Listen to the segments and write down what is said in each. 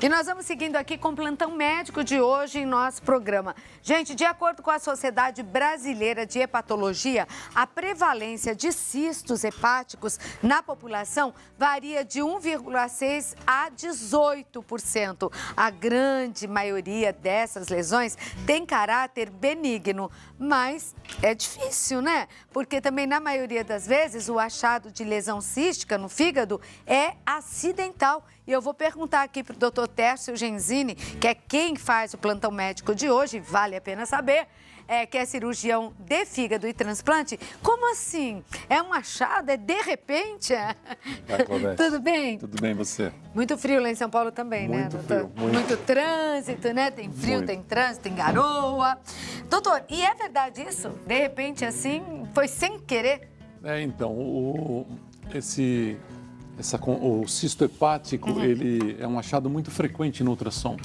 E nós vamos seguindo aqui com o plantão médico de hoje em nosso programa. Gente, de acordo com a Sociedade Brasileira de Hepatologia, a prevalência de cistos hepáticos na população varia de 1,6% a 18%. A grande maioria dessas lesões tem caráter benigno, mas é difícil, né? Porque também, na maioria das vezes, o achado de lesão cística no fígado é acidental. E eu vou perguntar aqui para o doutor Tércio Genzini, que é quem faz o plantão médico de hoje, vale a pena saber, que é cirurgião de fígado e transplante. Como assim? É um achado? É de repente? Tudo bem? Tudo bem, você? Muito frio lá em São Paulo também, né, doutor? Muito trânsito, né? Tem frio, muito. Tem trânsito, tem garoa. Doutor, e é verdade isso? De repente, assim, foi sem querer? Então, o cisto hepático, ele é um achado muito frequente no ultrassom.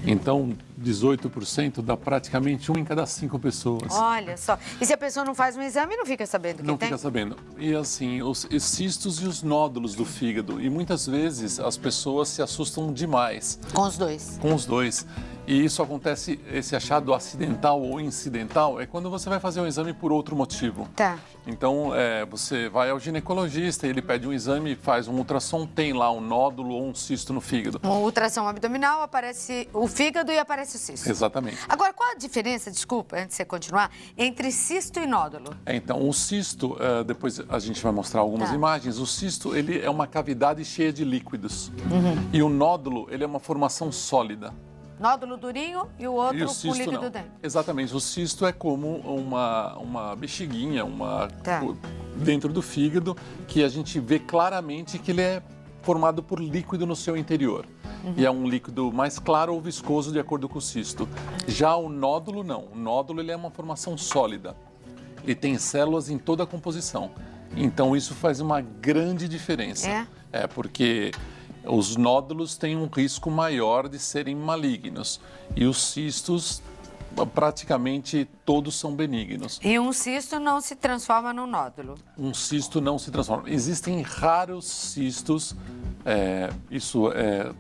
Então, 18% dá praticamente 1 em cada 5 pessoas. Olha só. E se a pessoa não faz um exame, não fica sabendo que tem? Não fica sabendo. E assim, os cistos e os nódulos do fígado. E muitas vezes as pessoas se assustam demais. Com os dois? Com os dois. E isso acontece, esse achado acidental ou incidental, é quando você vai fazer um exame por outro motivo. Tá. Então, você vai ao ginecologista, ele pede um exame, faz um ultrassom, tem lá um nódulo ou um cisto no fígado. Um ultrassom abdominal, aparece o fígado e aparece o cisto. Exatamente. Agora, qual a diferença, desculpa, antes de você continuar, entre cisto e nódulo? Então, o cisto, depois a gente vai mostrar algumas imagens, o cisto, ele é uma cavidade cheia de líquidos. E o nódulo, ele é uma formação sólida. Nódulo durinho e o outro com líquido não. dentro. Exatamente. O cisto é como uma bexiguinha dentro do fígado, que a gente vê claramente que ele é formado por líquido no seu interior. E é um líquido mais claro ou viscoso de acordo com o cisto. Já o nódulo, não. O nódulo, ele é uma formação sólida. Ele tem células em toda a composição. Então, isso faz uma grande diferença. Porque os nódulos têm um risco maior de serem malignos e os cistos, praticamente todos são benignos. E um cisto não se transforma num nódulo? Um cisto não se transforma. Existem raros cistos, isso é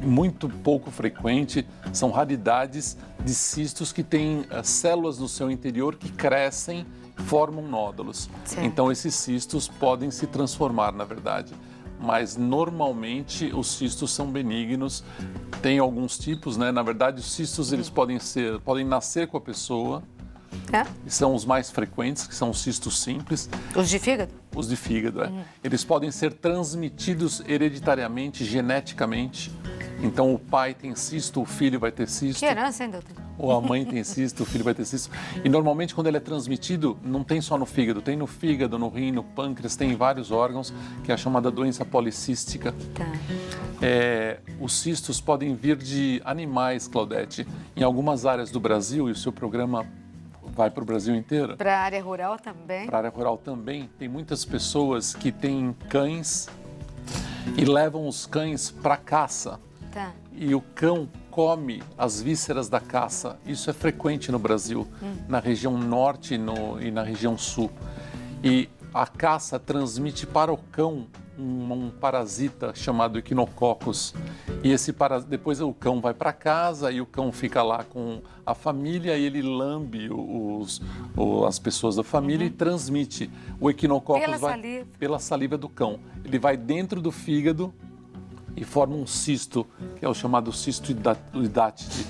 muito pouco frequente, são raridades de cistos que têm células no seu interior que crescem, formam nódulos. Sim. Então, esses cistos podem se transformar, na verdade. Mas normalmente os cistos são benignos. Tem alguns tipos, né? Na verdade, os cistos eles podem nascer com a pessoa. São os mais frequentes, que são os cistos simples. Os de fígado? Os de fígado, Eles podem ser transmitidos hereditariamente, geneticamente. Então, o pai tem cisto, o filho vai ter cisto. Que herança, hein, doutor? Ou a mãe tem cisto, o filho vai ter cisto. E normalmente quando ele é transmitido, não tem só no fígado, tem no fígado, no rim, no pâncreas, tem em vários órgãos, que é a chamada doença policística. Tá. Os cistos podem vir de animais, Claudete. Em algumas áreas do Brasil, e o seu programa vai para o Brasil inteiro. Para a área rural também? Para a área rural também. Tem muitas pessoas que têm cães e levam os cães para caça. Tá. E o cão come as vísceras da caça. Isso é frequente no Brasil, na região norte e na região sul. E a caça transmite para o cão um parasita chamado equinococcus. E depois o cão vai para casa e o cão fica lá com a família e ele lambe as pessoas da família e transmite. O equinococcus pela saliva do cão. Ele vai dentro do fígado e forma um cisto, que é o chamado cisto hidátide.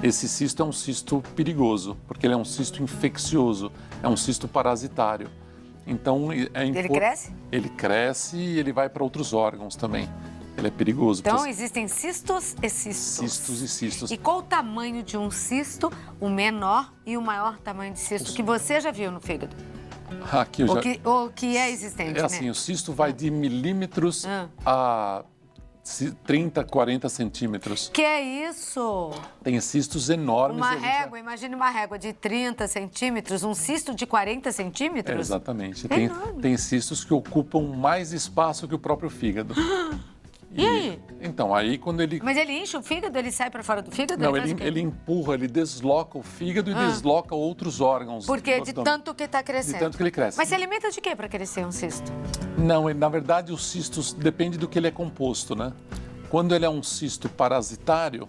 Esse cisto é um cisto perigoso, porque ele é um cisto infeccioso, é um cisto parasitário. Então, ele cresce? Ele cresce e ele vai para outros órgãos também. Ele é perigoso. Então, existem cistos e cistos. Cistos e cistos. E qual o tamanho de um cisto, o menor e o maior tamanho de cisto que você já viu no fígado? Aqui o que é existente, assim, né? O cisto vai de milímetros a 30, 40 centímetros. Que é isso? Tem cistos enormes. Imagine uma régua de 30 centímetros, um cisto de 40 centímetros? Exatamente. Tem cistos que ocupam mais espaço que o próprio fígado. E aí? Então, aí quando ele... Mas ele enche o fígado? Ele sai para fora do fígado? Não, ele empurra, ele desloca o fígado e desloca outros órgãos. Porque de tanto que está crescendo. De tanto que ele cresce. Mas se alimenta de quê para crescer um cisto? Não, na verdade, os cistos depende do que ele é composto, né? Quando ele é um cisto parasitário,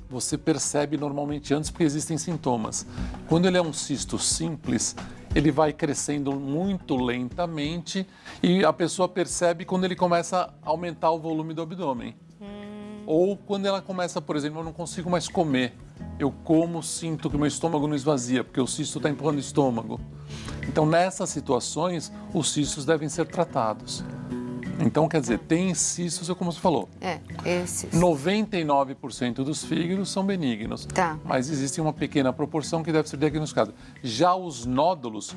você percebe normalmente antes porque existem sintomas. Quando ele é um cisto simples, ele vai crescendo muito lentamente e a pessoa percebe quando ele começa a aumentar o volume do abdômen. Ou quando ela começa, por exemplo, eu não consigo mais comer. Eu como, sinto que o meu estômago não esvazia, porque o cisto está empurrando o estômago. Então, nessas situações, os cistos devem ser tratados. Então, quer dizer, tem cistos, como você falou. Esses. 99% dos fígados são benignos. Tá. Mas existe uma pequena proporção que deve ser diagnosticada. Já os nódulos,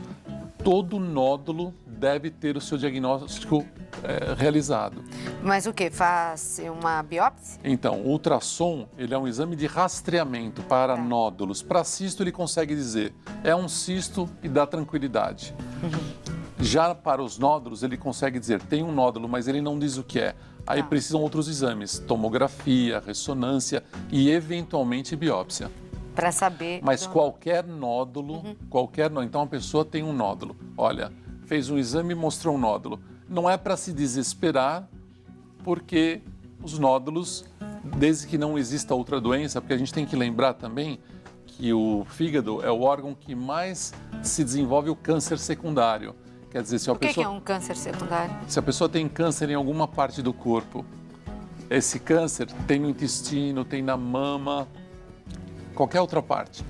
todo nódulo deve ter o seu diagnóstico realizado. Mas o quê? Faz uma biópsia? Então, o ultrassom, ele é um exame de rastreamento para nódulos. Para cisto, ele consegue dizer, é um cisto e dá tranquilidade. Já para os nódulos, ele consegue dizer, tem um nódulo, mas ele não diz o que é. Aí precisam outros exames, tomografia, ressonância e, eventualmente, biópsia. Para saber... Mas qualquer nódulo, então a pessoa tem um nódulo. Olha, fez um exame e mostrou um nódulo. Não é para se desesperar, porque os nódulos, desde que não exista outra doença, porque a gente tem que lembrar também que o fígado é o órgão que mais se desenvolve o câncer secundário. Quer dizer, se a pessoa... O que é um câncer secundário? Se a pessoa tem câncer em alguma parte do corpo, esse câncer tem no intestino, tem na mama, qualquer outra parte.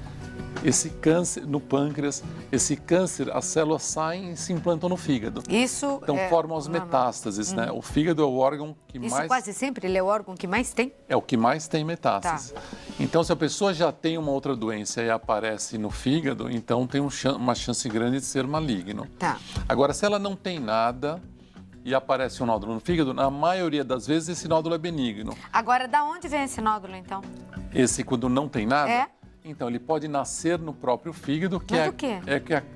Esse câncer no pâncreas, esse câncer, as células saem e se implantam no fígado. Isso então formam as metástases, né? O fígado é o órgão que Isso mais... quase sempre ele é o órgão que mais tem? É o que mais tem metástases. Tá. Então, se a pessoa já tem uma outra doença e aparece no fígado, então tem uma chance grande de ser maligno. Tá. Agora, se ela não tem nada e aparece um nódulo no fígado, na maioria das vezes esse nódulo é benigno. Agora, da onde vem esse nódulo, então? Esse, quando não tem nada? Então, ele pode nascer no próprio fígado, que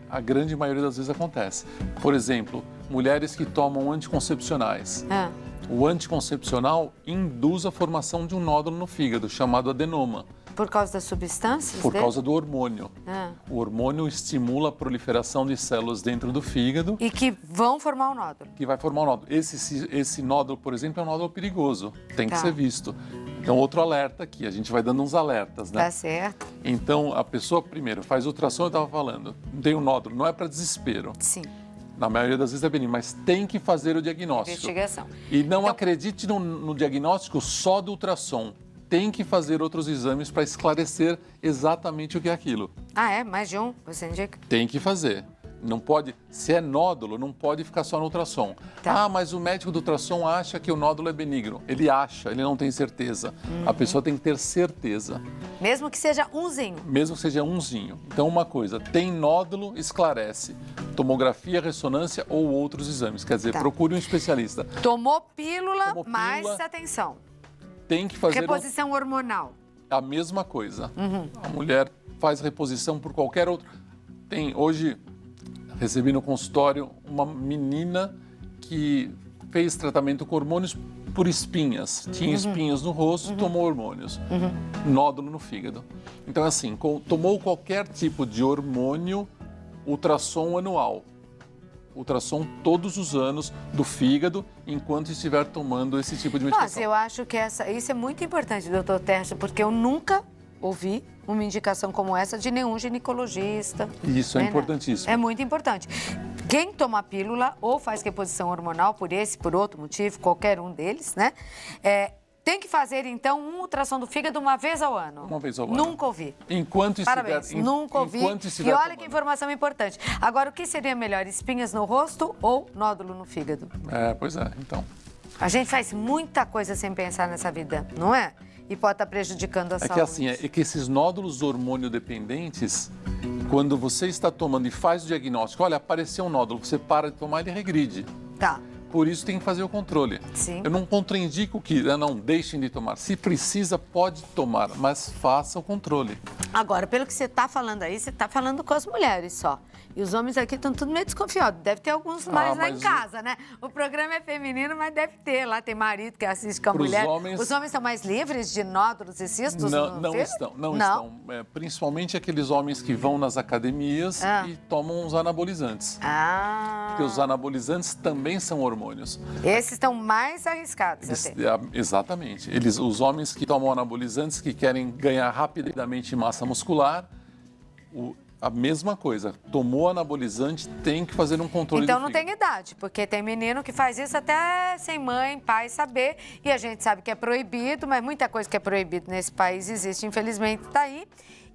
a grande maioria das vezes acontece. Por exemplo, mulheres que tomam anticoncepcionais. O anticoncepcional induz a formação de um nódulo no fígado, chamado adenoma. Por causa das substâncias? Por causa do hormônio. O hormônio estimula a proliferação de células dentro do fígado. E que vão formar um nódulo. Que vai formar um nódulo. Esse nódulo, por exemplo, é um nódulo perigoso. Tem que ser visto. Então, outro alerta aqui. A gente vai dando uns alertas, né? Tá certo. Então, a pessoa, primeiro, faz ultrassom, eu estava falando. Tem um nódulo. Não é para desespero. Sim. Na maioria das vezes é benigno, mas tem que fazer o diagnóstico. Investigação. E não acredite no diagnóstico só do ultrassom. Tem que fazer outros exames para esclarecer exatamente o que é aquilo. Mais de um, você indica? Tem que fazer. Não pode, se é nódulo, não pode ficar só no ultrassom. Tá. Mas o médico do ultrassom acha que o nódulo é benigno. Ele acha, ele não tem certeza. A pessoa tem que ter certeza. Mesmo que seja umzinho. Mesmo que seja umzinho. Então, uma coisa, tem nódulo, esclarece. Tomografia, ressonância ou outros exames. Quer dizer, procure um especialista. Tomou pílula, mais atenção. Tem que fazer... Reposição hormonal. A mesma coisa. A mulher faz reposição por qualquer outro... Hoje, recebi no consultório uma menina que fez tratamento com hormônios por espinhas. Tinha espinhas no rosto, tomou hormônios. Nódulo no fígado. Então, assim, tomou qualquer tipo de hormônio, ultrassom anual. Ultrassom todos os anos do fígado, enquanto estiver tomando esse tipo de medicação. Mas eu acho que isso é muito importante, doutor Tércio, porque eu nunca ouvi uma indicação como essa de nenhum ginecologista. Isso é importantíssimo. É muito importante. Quem toma pílula ou faz reposição hormonal por esse, por outro motivo, qualquer um deles, né? Tem que fazer, então, um ultrassom do fígado uma vez ao ano. Uma vez ao ano. Nunca ouvi. Enquanto Parabéns, nunca ouvi. E olha que informação importante. Agora, o que seria melhor, espinhas no rosto ou nódulo no fígado? Pois é, então. A gente faz muita coisa sem pensar nessa vida, não é? E pode estar prejudicando a saúde. É que assim, é que esses nódulos hormônio dependentes, quando você está tomando e faz o diagnóstico, olha, apareceu um nódulo, você para de tomar, ele regride. Tá. Por isso tem que fazer o controle. Sim. Eu não contraindico que não deixem de tomar. Se precisa, pode tomar, mas faça o controle. Agora, pelo que você está falando aí, você está falando com as mulheres só. E os homens aqui estão tudo meio desconfiados. Deve ter alguns mais lá em casa, né? O programa é feminino, mas deve ter. Lá tem marido que assiste com a mulher. Os homens são mais livres de nódulos e cistos? Não estão. Principalmente aqueles homens que vão nas academias e tomam os anabolizantes. Porque os anabolizantes também são hormônios. hormônios. Esses estão mais arriscados até. Exatamente. Os homens que tomam anabolizantes, que querem ganhar rapidamente massa muscular, a mesma coisa. Tomou anabolizante, tem que fazer um controle Então do não fígado. tem idade, porque tem menino que faz isso até sem mãe, pai saber. E a gente sabe que é proibido, mas muita coisa que é proibido nesse país existe, infelizmente, está aí.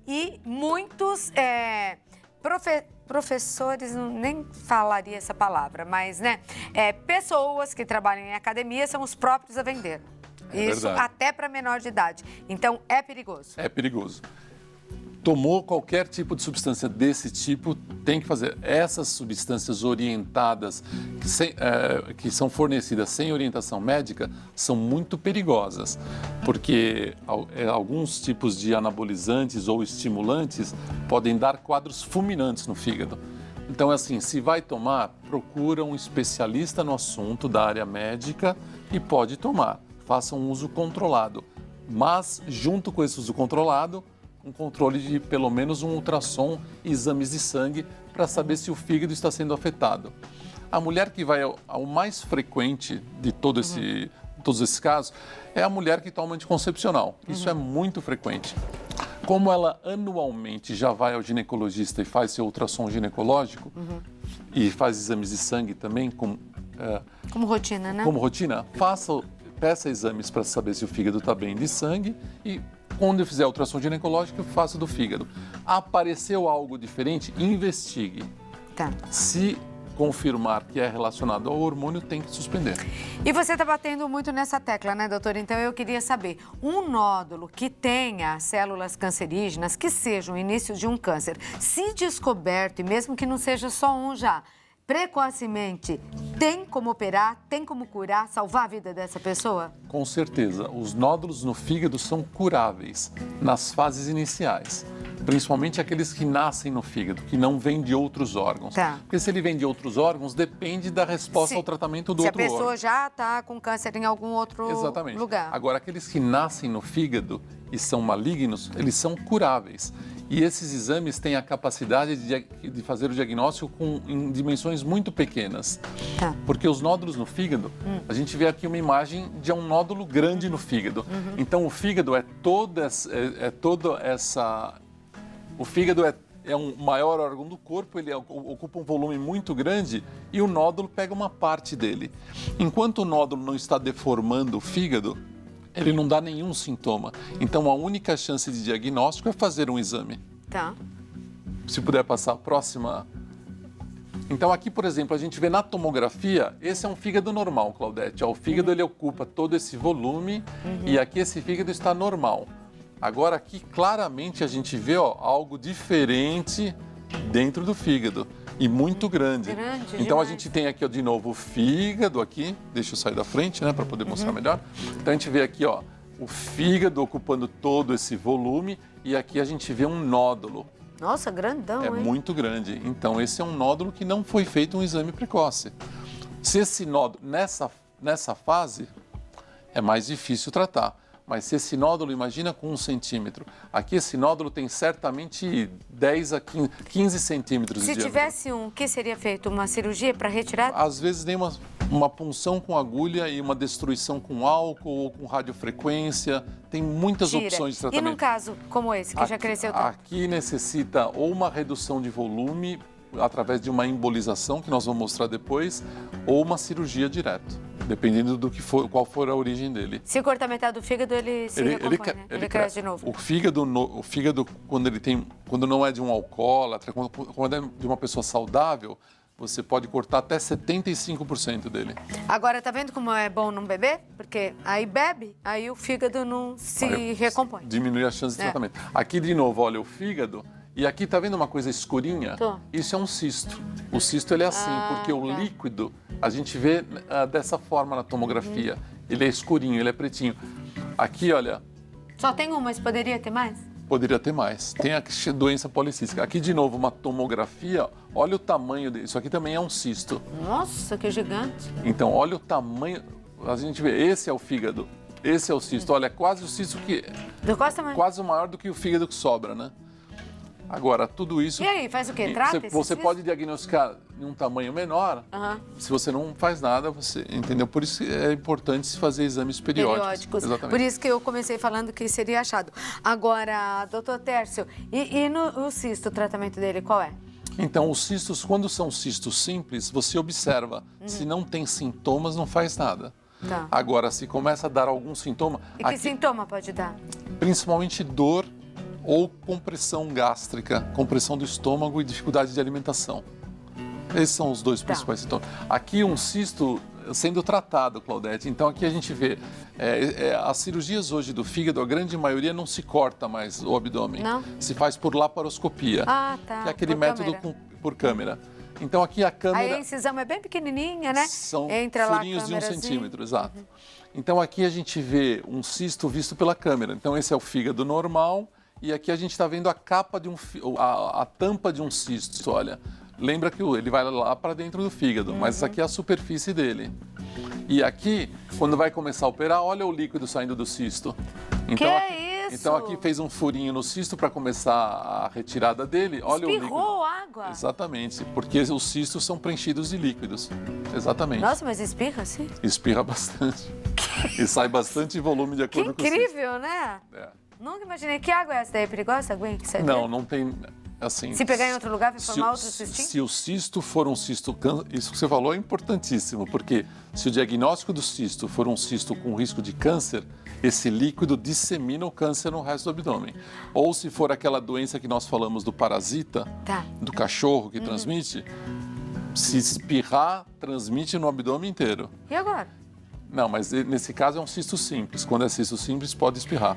E muitos professores, nem falaria essa palavra, mas né, pessoas que trabalham em academia são os próprios a vender. Isso verdade. até para menor de idade. Então é perigoso. É perigoso. Tomou qualquer tipo de substância desse tipo, tem que fazer. Essas substâncias orientadas, que são fornecidas sem orientação médica, são muito perigosas, porque alguns tipos de anabolizantes ou estimulantes podem dar quadros fulminantes no fígado. Então, assim, se vai tomar, procura um especialista no assunto da área médica e pode tomar. Faça um uso controlado. Mas, junto com esse uso controlado, um controle de pelo menos um ultrassom e exames de sangue para saber se o fígado está sendo afetado. A mulher que vai ao mais frequente de todos esses casos é a mulher que toma anticoncepcional. Isso é muito frequente. Como ela anualmente já vai ao ginecologista e faz seu ultrassom ginecológico e faz exames de sangue também, como rotina, né? Como rotina, peça exames para saber se o fígado está bem de sangue e quando eu fizer a ultrassom ginecológica, eu faço do fígado. Apareceu algo diferente, investigue. Tá. Se confirmar que é relacionado ao hormônio, tem que suspender. E você está batendo muito nessa tecla, né, doutora? Então, eu queria saber, um nódulo que tenha células cancerígenas, que seja o início de um câncer, se descoberto, e mesmo que não seja só um já, precocemente, tem como operar, tem como curar, salvar a vida dessa pessoa? Com certeza. Os nódulos no fígado são curáveis nas fases iniciais. Principalmente aqueles que nascem no fígado, que não vêm de outros órgãos. Tá. Porque se ele vem de outros órgãos, depende da resposta ao tratamento do outro órgão. Se a pessoa já está com câncer em algum outro Exatamente. lugar. Agora, aqueles que nascem no fígado e são malignos, eles são curáveis. E esses exames têm a capacidade de fazer o diagnóstico em dimensões muito pequenas. Tá. Porque os nódulos no fígado, a gente vê aqui uma imagem de um nódulo grande no fígado. Então, o fígado O fígado é um maior órgão do corpo, ele ocupa um volume muito grande e o nódulo pega uma parte dele. Enquanto o nódulo não está deformando o fígado, ele não dá nenhum sintoma. Então, a única chance de diagnóstico é fazer um exame. Tá. Se puder passar a próxima. Então, aqui, por exemplo, a gente vê na tomografia, esse é um fígado normal, Claudete. O fígado, ele ocupa todo esse volume e aqui esse fígado está normal. Agora, aqui, claramente, a gente vê algo diferente dentro do fígado e muito grande. Então, demais. a gente tem aqui, de novo, o fígado aqui. Deixa eu sair da frente, né, para poder mostrar melhor. Então, a gente vê aqui, o fígado ocupando todo esse volume e aqui a gente vê um nódulo. Nossa, grandão, É hein? muito grande. Então, esse é um nódulo que não foi feito um exame precoce. Se esse nódulo, nessa fase, é mais difícil tratar. Mas se esse nódulo, imagina com 1 centímetro. Aqui esse nódulo tem certamente 10 a 15 centímetros de diâmetro. Se tivesse o que seria feito? Uma cirurgia para retirar? Às vezes nem uma punção com agulha e uma destruição com álcool ou com radiofrequência. Tem muitas opções de E tratamento. num caso como esse, que já cresceu tanto? Aqui necessita ou uma redução de volume através de uma embolização, que nós vamos mostrar depois, ou uma cirurgia direto. Dependendo qual for a origem dele. Se cortar metade do fígado, ele se recompõe, né? Ele cresce de novo. O fígado, quando não é de um alcoólatra, quando é de uma pessoa saudável, você pode cortar até 75% dele. Agora, tá vendo como é bom não beber? Porque aí bebe, aí o fígado não se recompõe. Diminui a chance de tratamento. Aqui, de novo, olha o fígado. E aqui, tá vendo uma coisa escurinha? Tô. Isso é um cisto. O cisto, ele é assim, porque o líquido, a gente vê dessa forma na tomografia. Ele é escurinho, ele é pretinho. Aqui, olha... Só tem um, mas poderia ter mais? Poderia ter mais. Tem a doença policística. Aqui, de novo, uma tomografia. Olha o tamanho dele. Isso aqui também é um cisto. Nossa, que gigante. Então, olha o tamanho... A gente vê, esse é o fígado. Esse é o cisto. Olha, é quase o cisto que... Do qual tamanho? Quase maior do que o fígado que sobra, né? Agora, tudo isso... E aí, faz o quê? Trata esse Você cisto? pode diagnosticar em um tamanho menor, se você não faz nada, entendeu? Por isso é importante se fazer exames periódicos. Exatamente. Por isso que eu comecei falando que seria achado. Agora, doutor Tércio, e o cisto, o tratamento dele, qual é? Então, os cistos, quando são cistos simples, você observa. Se não tem sintomas, não faz nada. Tá. Agora, se começa a dar algum sintoma... E que sintoma pode dar? Principalmente dor ou compressão gástrica, compressão do estômago e dificuldade de alimentação. Esses são os dois principais sintomas. Aqui um cisto sendo tratado, Claudete. Então aqui a gente vê, as cirurgias hoje do fígado, a grande maioria não se corta mais o abdômen. Não? Se faz por laparoscopia, Tá. que é aquele Por método câmera. Por câmera. Então aqui a câmera... Aí a incisão é bem pequenininha, né? São Entra lá a furinhos de 1 câmerazinha. centímetro, exato. Então aqui a gente vê um cisto visto pela câmera. Então esse é o fígado normal e aqui a gente está vendo a capa de a tampa de um cisto, olha. Lembra que ele vai lá para dentro do fígado, mas essa aqui é a superfície dele. E aqui, quando vai começar a operar, olha o líquido saindo do cisto. Então, é isso? Então aqui fez um furinho no cisto para começar a retirada dele. Olha o líquido. Espirrou água? Exatamente, porque os cistos são preenchidos de líquidos. Exatamente. Nossa, mas espirra assim? Espirra bastante. E sai bastante volume de Que acordo com o cisto. incrível, né? Nunca imaginei. Que água é essa daí? É perigosa, aguinha que sai Não, dentro? não tem... Assim, Se pegar em outro lugar, vai formar outro cistinho? Se o cisto for um cisto... Isso que você falou é importantíssimo, porque se o diagnóstico do cisto for um cisto com risco de câncer, esse líquido dissemina o câncer no resto do abdômen. Ou se for aquela doença que nós falamos do parasita, do cachorro que transmite, se espirrar, transmite no abdômen inteiro. E agora? Não, mas nesse caso é um cisto simples. Quando é cisto simples, pode espirrar.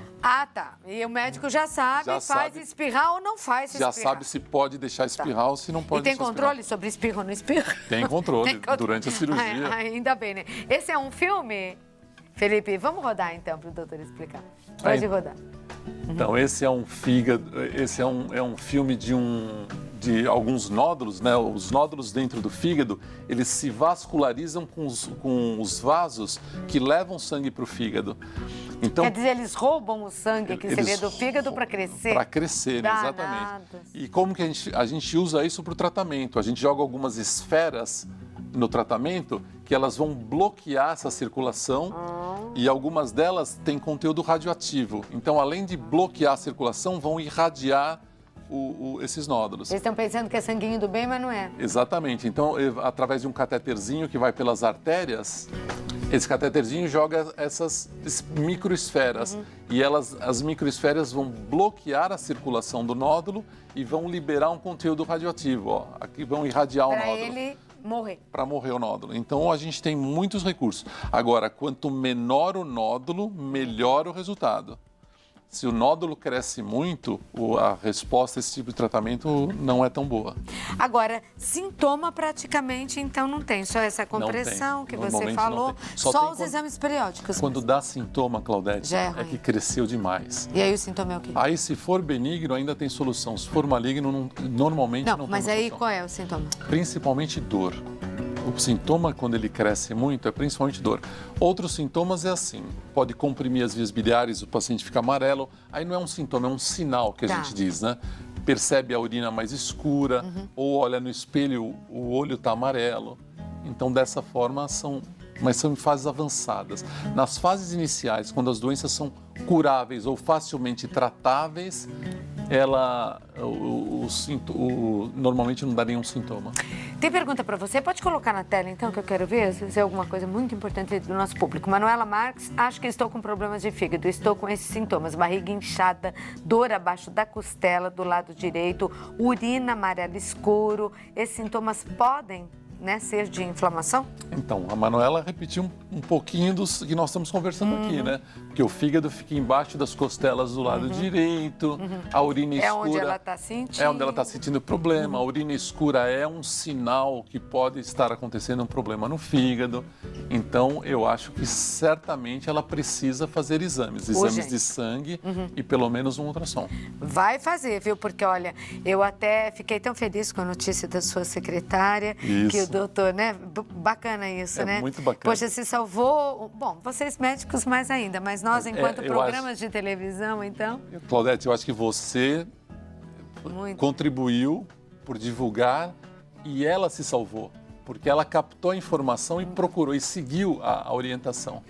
Tá. E o médico já sabe, faz espirrar ou não faz espirrar. Já sabe se pode deixar espirrar ou se não pode deixar E tem controle sobre espirro ou não espirro? Tem controle durante a cirurgia. Ainda bem, né? Esse é um filme, Felipe? Vamos rodar então para o doutor explicar. Pode rodar. Então, esse é um fígado, esse é um filme de alguns nódulos, né? Os nódulos dentro do fígado, eles se vascularizam com os vasos que levam sangue para o fígado. Então, quer dizer, eles roubam o sangue que seria do fígado para crescer? Para crescer, exatamente. E como que a gente usa isso para o tratamento? A gente joga algumas esferas no tratamento que elas vão bloquear essa circulação e algumas delas têm conteúdo radioativo. Então, além de bloquear a circulação, vão irradiar esses nódulos. Eles estão pensando que é sanguinho do bem, mas não é. Exatamente. Então, através de um cateterzinho que vai pelas artérias, esse cateterzinho joga essas microesferas. E as microesferas vão bloquear a circulação do nódulo e vão liberar um conteúdo radioativo. Ó. Aqui vão irradiar o nódulo. Para ele morrer. Para morrer o nódulo. Então, a gente tem muitos recursos. Agora, quanto menor o nódulo, melhor o resultado. Se o nódulo cresce muito, a resposta a esse tipo de tratamento não é tão boa. Sintoma praticamente, então, não tem. Só essa compressão que você falou. Só os exames periódicos. Quando dá sintoma, Claudete, é que cresceu demais. E aí o sintoma é o quê? Aí, se for benigno, ainda tem solução. Se for maligno, normalmente não tem solução. Mas aí qual é o sintoma? Principalmente dor. O sintoma, quando ele cresce muito, é principalmente dor. Outros sintomas é assim, pode comprimir as vias biliares, o paciente fica amarelo. Aí não é um sintoma, é um sinal que a gente diz, né? Percebe a urina mais escura, ou olha no espelho, o olho está amarelo. Então, dessa forma, são em fases avançadas. Nas fases iniciais, quando as doenças são curáveis ou facilmente tratáveis, normalmente não dá nenhum sintoma. Tem pergunta para você? Pode colocar na tela, então, que eu quero ver. Se é alguma coisa muito importante do nosso público. Manuela Marques, acho que estou com problemas de fígado. Estou com esses sintomas. Barriga inchada, dor abaixo da costela, do lado direito, urina amarela escuro. Esses sintomas podem, ser de inflamação? Então, a Manuela repetiu um pouquinho dos que nós estamos conversando aqui, né? Porque o fígado fica embaixo das costelas do lado direito, a urina escura... É onde ela está sentindo. É onde ela está sentindo problema. A urina escura é um sinal que pode estar acontecendo um problema no fígado. Então, eu acho que certamente ela precisa fazer exames de sangue e pelo menos um ultrassom. Vai fazer, viu? Porque, olha, eu até fiquei tão feliz com a notícia da sua secretária, que o doutor, né? Bacana isso, né? Muito bacana. Poxa, se salvou... Bom, vocês médicos mais ainda, mas nós, enquanto programas de televisão, então... Claudete, eu acho que você contribuiu por divulgar e ela se salvou, porque ela captou a informação e procurou e seguiu a orientação.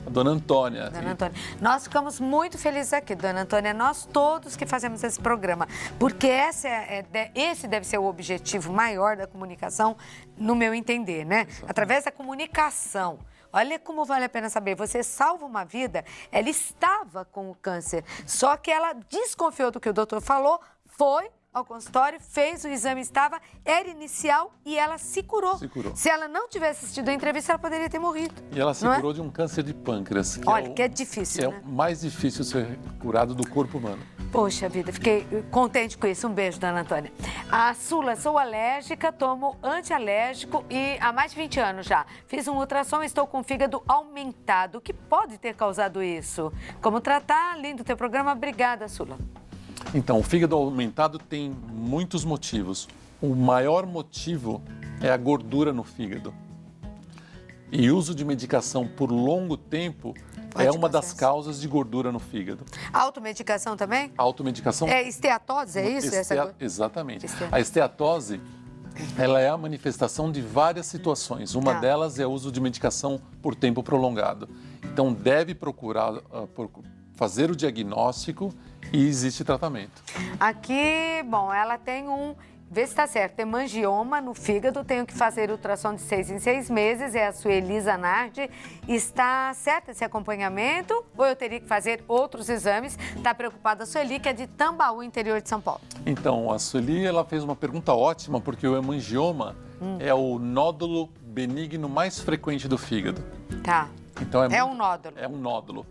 A dona Antônia. Dona Antônia. Nós ficamos muito felizes aqui, dona Antônia, nós todos que fazemos esse programa, porque esse deve ser o objetivo maior da comunicação, no meu entender, né? Exatamente. Através da comunicação. Olha como vale a pena saber, você salva uma vida, ela estava com o câncer, só que ela desconfiou do que o doutor falou, foi ao consultório, fez o exame, era inicial e ela se curou. Se ela não tivesse assistido a entrevista, ela poderia ter morrido. E ela se curou de um câncer de pâncreas. Que é difícil, né? É o mais difícil ser curado do corpo humano. Poxa vida, fiquei contente com isso. Um beijo, dona Antônia. A Sula, sou alérgica, tomo antialérgico e há mais de 20 anos já. Fiz um ultrassom e estou com o fígado aumentado. O que pode ter causado isso? Como tratar? Lindo teu programa. Obrigada, Sula. Então, o fígado aumentado tem muitos motivos. O maior motivo é a gordura no fígado. E uso de medicação por longo tempo é uma das causas de gordura no fígado. Automedicação também? Automedicação. É esteatose, é isso? Exatamente. A esteatose, ela é a manifestação de várias situações. Uma delas é o uso de medicação por tempo prolongado. Então, deve procurar fazer o diagnóstico e existe tratamento. Aqui, bom, ela tem vê se está certo, hemangioma no fígado, tenho que fazer ultrassom de 6 em 6 meses, é a Sueli Zanardi. Está certo esse acompanhamento ou eu teria que fazer outros exames? Está preocupada a Sueli, que é de Tambaú, interior de São Paulo. Então, a Sueli, ela fez uma pergunta ótima, porque o hemangioma é o nódulo benigno mais frequente do fígado. Tá. Então, um nódulo. É um nódulo.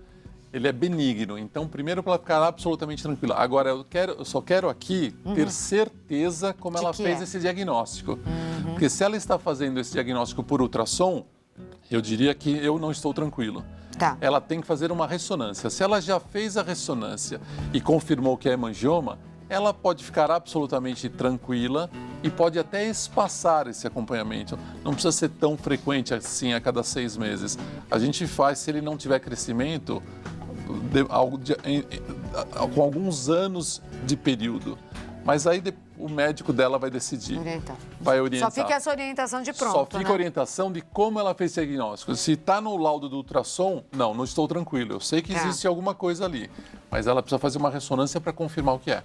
Ele é benigno, então primeiro para ela ficar absolutamente tranquila. Agora, eu só quero aqui ter certeza como ela fez esse diagnóstico. Porque se ela está fazendo esse diagnóstico por ultrassom, eu diria que eu não estou tranquilo. Tá. Ela tem que fazer uma ressonância. Se ela já fez a ressonância e confirmou que é hemangioma, ela pode ficar absolutamente tranquila e pode até espaçar esse acompanhamento. Não precisa ser tão frequente assim a cada 6 meses. A gente faz, se ele não tiver crescimento, com alguns anos de período. Mas aí o médico dela vai decidir. Vai orientar. Só fica essa orientação de pronto, Só fica a orientação de como ela fez esse diagnóstico. Se está no laudo do ultrassom, não estou tranquilo. Eu sei que existe alguma coisa ali. Mas ela precisa fazer uma ressonância para confirmar o que é.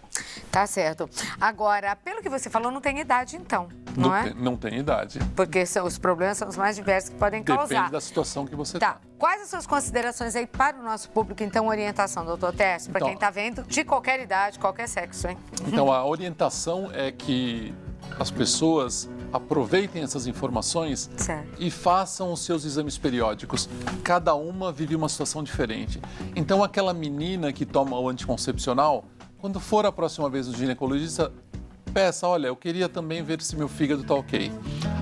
Tá certo. Agora, pelo que você falou, não tem idade, então, não é? Não tem idade. Porque os problemas são os mais diversos que podem causar. Depende da situação que você está. Quais as suas considerações aí para o nosso público, então, orientação, doutor Tércio? Para quem está vendo, de qualquer idade, qualquer sexo, hein? Então, a orientação é que as pessoas aproveitem essas informações e façam os seus exames periódicos. Cada uma vive uma situação diferente. Então, aquela menina que toma o anticoncepcional, quando for a próxima vez no ginecologista, peça, olha, eu queria também ver se meu fígado está ok.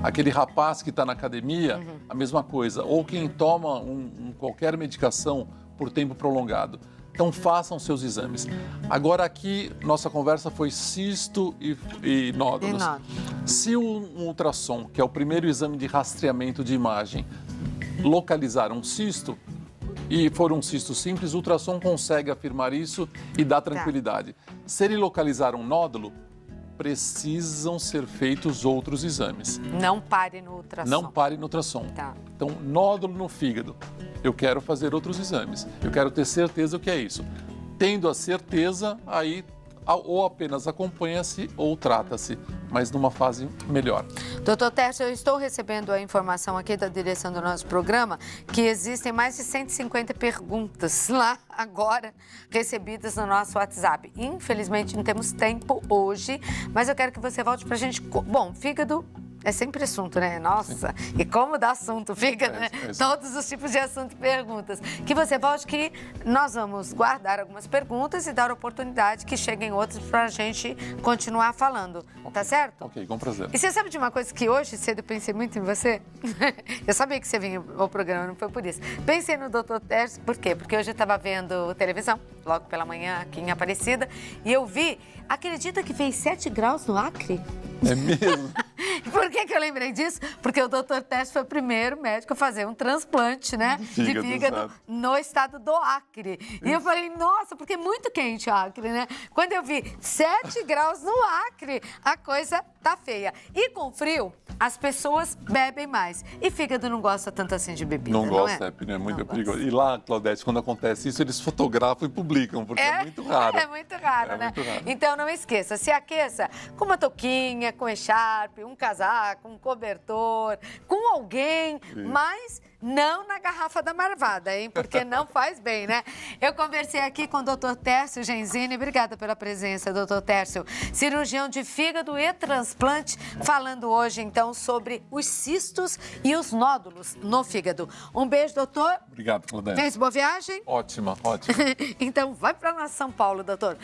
Aquele rapaz que está na academia, a mesma coisa. Ou quem toma qualquer medicação por tempo prolongado. Então, façam seus exames. Agora, aqui, nossa conversa foi cisto e nódulos. Se um ultrassom, que é o primeiro exame de rastreamento de imagem, localizar um cisto, e for um cisto simples, o ultrassom consegue afirmar isso e dá tranquilidade. Se ele localizar um nódulo, precisam ser feitos outros exames. Não pare no ultrassom. Não pare no ultrassom. Então, nódulo no fígado. Eu quero fazer outros exames. Eu quero ter certeza o que é isso. Tendo a certeza, aí ou apenas acompanha-se ou trata-se, mas numa fase melhor. Doutor Tércio, eu estou recebendo a informação aqui da direção do nosso programa que existem mais de 150 perguntas lá agora recebidas no nosso WhatsApp. Infelizmente não temos tempo hoje, mas eu quero que você volte para a gente. Bom, fígado é sempre assunto, né? Nossa, e como dá assunto, fica, né? Todos os tipos de assunto e perguntas. Que você volte que nós vamos guardar algumas perguntas e dar oportunidade que cheguem outras para a gente continuar falando, tá certo? Ok, com prazer. E você sabe de uma coisa que hoje cedo eu pensei muito em você? Eu sabia que você vinha ao programa, não foi por isso. Pensei no Dr. Tércio, por quê? Porque hoje eu estava vendo televisão, logo pela manhã, aqui em Aparecida, e eu vi, acredita que fez 7 graus no Acre? É mesmo? Por que que eu lembrei disso? Porque o Dr. Tércio foi o primeiro médico a fazer um transplante, né? De fígado no estado do Acre. E eu falei, nossa, porque é muito quente o Acre, né? Quando eu vi 7 graus no Acre, a coisa tá feia. E com frio, as pessoas bebem mais. E fígado não gosta tanto assim de bebida, não gosta, é? É muito perigoso. E lá, Claudete, quando acontece isso, eles fotografam e publicam, porque é muito raro. É muito raro, né? Muito raro. Então não esqueça, se aqueça com uma touquinha, com echarpe, um casaco, um cobertor, com alguém, mas não na garrafa da marvada, hein? Porque não faz bem, né? Eu conversei aqui com o Dr. Tércio Genzini, obrigada pela presença, Dr. Tércio, cirurgião de fígado e transplante, falando hoje, então, sobre os cistos e os nódulos no fígado. Um beijo, doutor. Obrigado, Claudete. Fez boa viagem? Ótima, ótima. Então, vai para São Paulo, doutor.